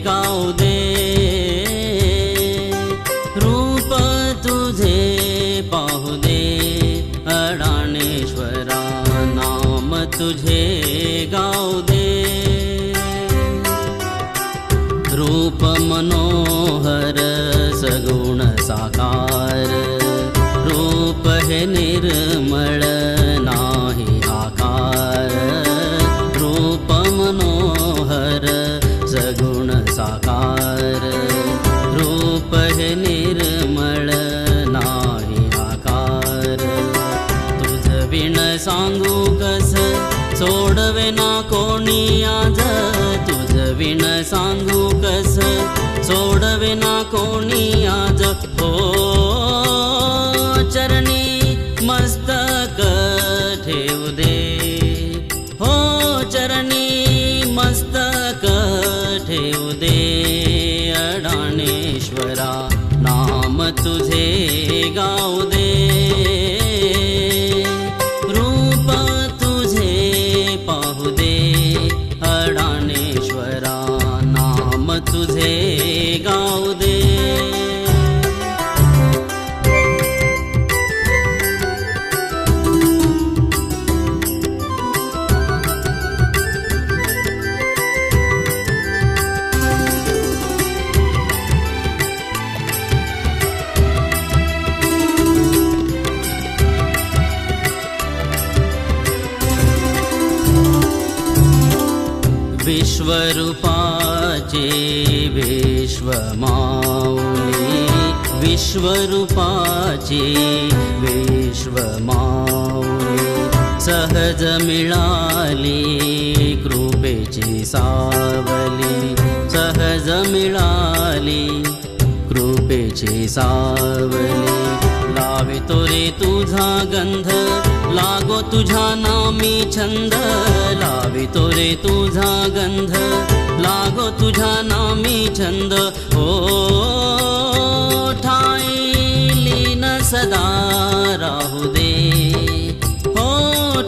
गाऊ दे, रूप तुझे पाहू दे अडाणेश्वरा, नाम तुझे गाऊ दे। रूप मनोहर सगुण साकार, रूप हे निर्मळ नाही आकार। रूप मनोहर सगुण साकार, रूप हे निर्मळ नाही आकार। तुझ विण सांगू कस सोडवे ना कोणी आज, तुझ विण सांगू कस सोडवे ना कोणी आज। हो चरणी मस्तक ठेवू दे, हो चरणी मस्तक ठेवू दे अडाणेश्वरा, नाम तुझे गाऊ दे। रूप तुझे पाहू दे अडाणेश्वरा, नाम तुझे गाऊ दे। विश्वरूपाचे विश्वमाऊली, विश्वरूपाचे विश्वमाऊली, सहज मिळाली कृपेची सावली, सहज मिळाली कृपेची सावली। लावितो रे तुझा गंध, लागो तुझ्या नामी छंद, लावितो रे तुझा गंध, लागो तुझ्या नामी छंद। हो ठाई लीन सदा राहू दे, हो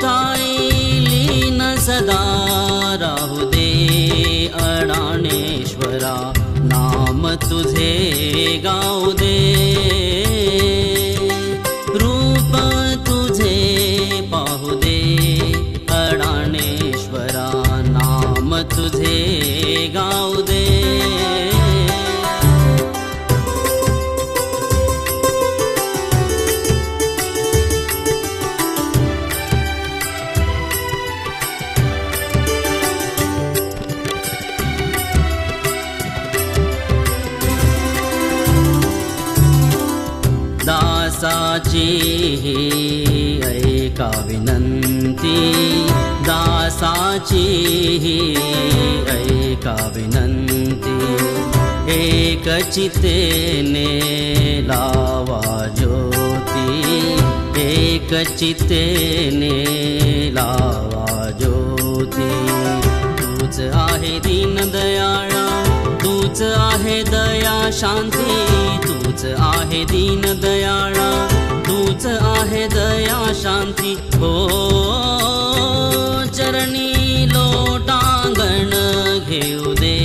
ठाई लीन सदा राहू दे अडाणेश्वरा, नाम तुझे गाऊ दे। रूप तुझे पाहू दे अडाणेश्वरा, नाम तुझे गाऊ दे। दासाची ही ऐका विनंती, दासाची ही ऐका विनंती। एक चित्तेने लावा ज्योती, एक चित्तेने लावा ज्योती। तूच आहे दीनदयाळा, तूच आहे दया शांती, तूच आहे दीनदयाळा, तूच आहे दया शांती। हो चरणी लोटांगण घेऊ दे,